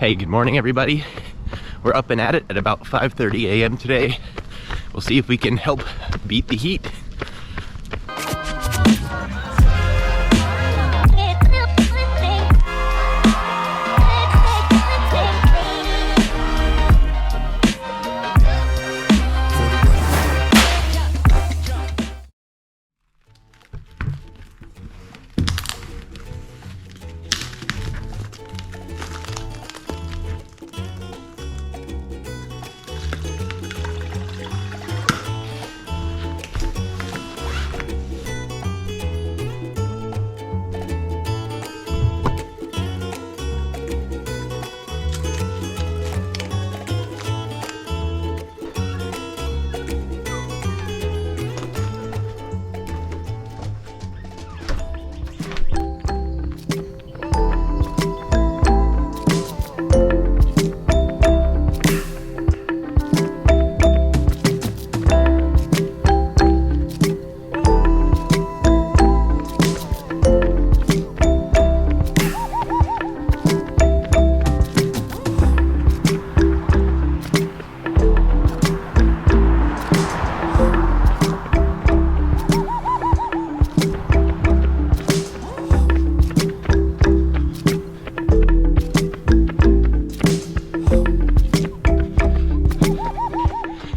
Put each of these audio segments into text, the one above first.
Hey, good morning everybody. We're up and at it at about 5:30 a.m. today. We'll see if we can help beat the heat.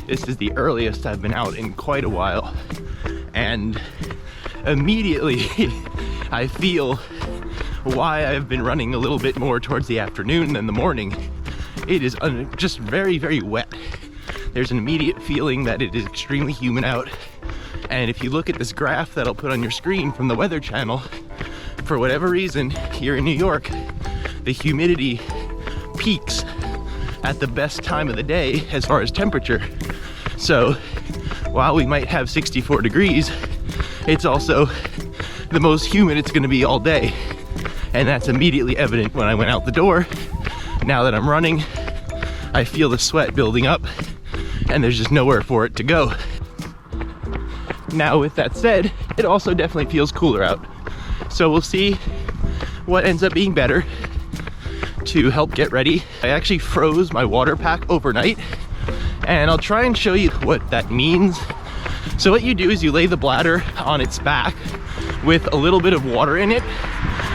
This is the earliest I've been out in quite a while, and immediately I feel why I've been running a little bit more towards the afternoon than the morning. It is just very, very wet. There's an immediate feeling that it is extremely humid out, and if you look at this graph that I'll put on your screen from the Weather Channel, for whatever reason here in New York, the humidity peaks at the best time of the day as far as temperature. So while we might have 64 degrees, it's also the most humid it's going to be all day. And that's immediately evident when I went out the door. Now that I'm running, I feel the sweat building up and there's just nowhere for it to go. Now with that said, it also definitely feels cooler out. So we'll see what ends up being better to help get ready. I actually froze my water pack overnight, and I'll try and show you what that means. So what you do is you lay the bladder on its back with a little bit of water in it.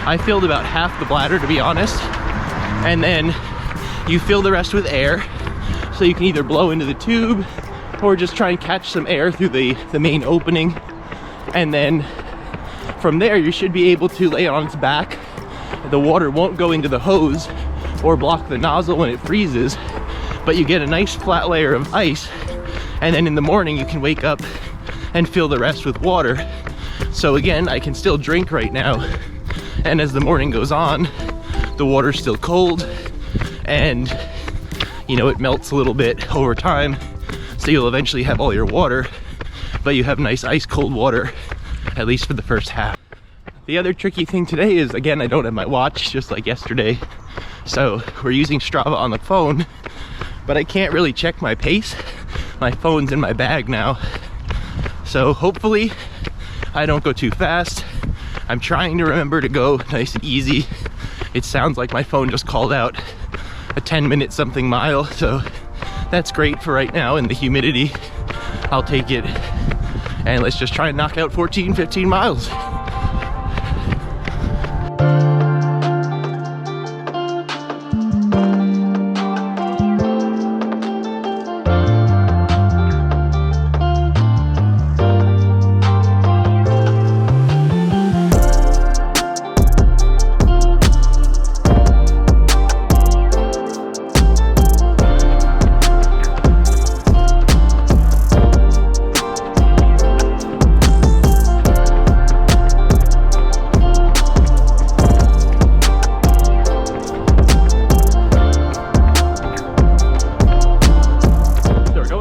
I filled about half the bladder, to be honest, and then you fill the rest with air, so you can either blow into the tube or just try and catch some air through the main opening, and then from there you should be able to lay it on its back. The water won't go into the hose or block the nozzle when it freezes, but you get a nice flat layer of ice, and then in the morning you can wake up and fill the rest with water. So again, I can still drink right now, and as the morning goes on, the water's still cold, and you know, it melts a little bit over time, so you'll eventually have all your water, but you have nice ice cold water, at least for the first half. The other tricky thing today is, again, I don't have my watch, just like yesterday, so we're using Strava on the phone, but I can't really check my pace. My phone's in my bag now, so hopefully I don't go too fast. I'm trying to remember to go nice and easy. It sounds like my phone just called out a 10-minute something mile, so that's great for right now in the humidity. I'll take it, and let's just try and knock out 14-15 miles.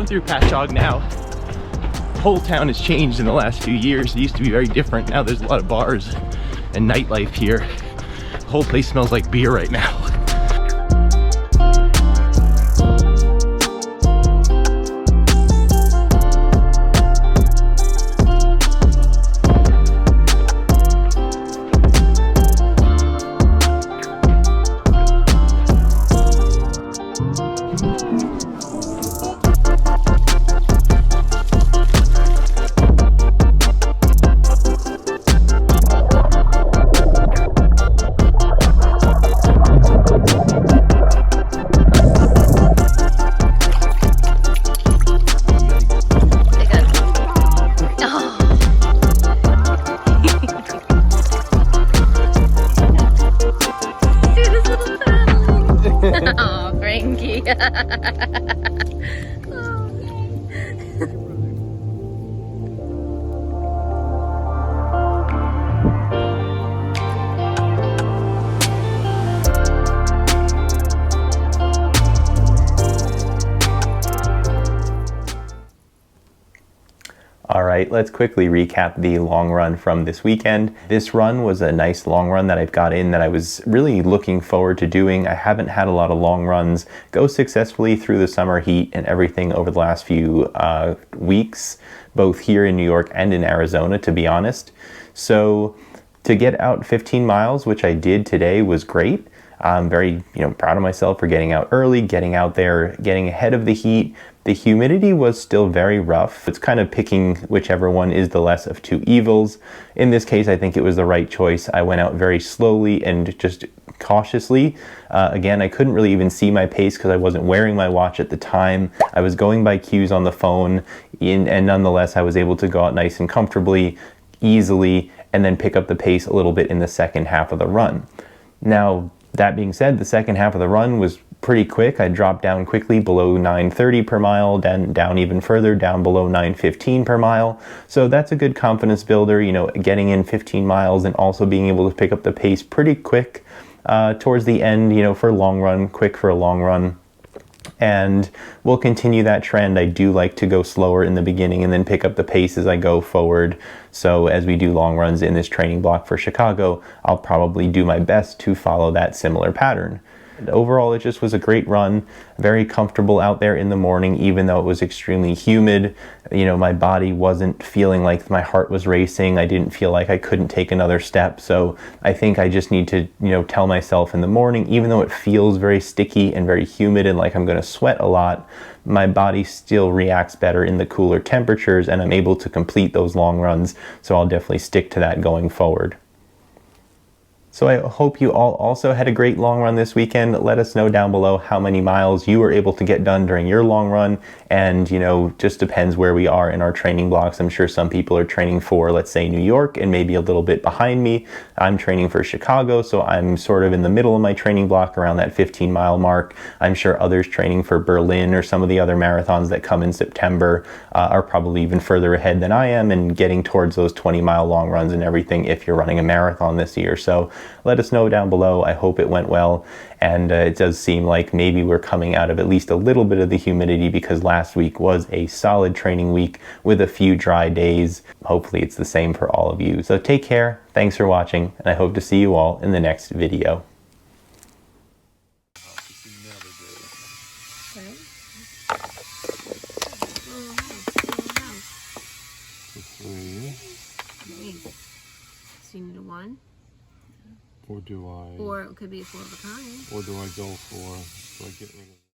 Through Patchogue now. The whole town has changed in the last few years. It used to be very different. Now there's a lot of bars and nightlife here. The whole place smells like beer right now. All right, let's quickly recap the long run from this weekend. This run was a nice long run that I've got in that I was really looking forward to doing. I haven't had a lot of long runs go successfully through the summer heat and everything over the last few weeks, both here in New York and in Arizona, to be honest. So to get out 15 miles, which I did today, was great. I'm very, proud of myself for getting out early, getting out there, getting ahead of the heat. The humidity was still very rough. It's kind of picking whichever one is the less of two evils. In this case, I think it was the right choice. I went out very slowly and just cautiously. Again, I couldn't really even see my pace because I wasn't wearing my watch at the time. I was going by cues on the phone, and nonetheless, I was able to go out nice and comfortably, easily, and then pick up the pace a little bit in the second half of the run. Now, that being said, the second half of the run was pretty quick. I dropped down quickly below 9:30 per mile, then down even further, down below 9:15 per mile. So that's a good confidence builder, getting in 15 miles and also being able to pick up the pace pretty quick towards the end, for a long run, quick for a long run. And we'll continue that trend. I do like to go slower in the beginning and then pick up the pace as I go forward. So as we do long runs in this training block for Chicago, I'll probably do my best to follow that similar pattern. Overall, it just was a great run, very comfortable out there in the morning, even though it was extremely humid. My body wasn't feeling like my heart was racing. I didn't feel like I couldn't take another step. So I think I just need to, tell myself in the morning, even though it feels very sticky and very humid and like I'm going to sweat a lot, my body still reacts better in the cooler temperatures and I'm able to complete those long runs. So I'll definitely stick to that going forward. So I hope you all also had a great long run this weekend. Let us know down below how many miles you were able to get done during your long run. And, just depends where we are in our training blocks. I'm sure some people are training for, let's say, New York and maybe a little bit behind me. I'm training for Chicago, so I'm sort of in the middle of my training block around that 15-mile mark. I'm sure others training for Berlin or some of the other marathons that come in September are probably even further ahead than I am and getting towards those 20-mile long runs and everything if you're running a marathon this year. So let us know down below. I hope it went well. And it does seem like maybe we're coming out of at least a little bit of the humidity because last week was a solid training week with a few dry days. Hopefully it's the same for all of you. So take care. Thanks for watching. And I hope to see you all in the next video. So you need a 1? Or do I? Or it could be a 4 of a kind. Or do I go for? Do I get rid of?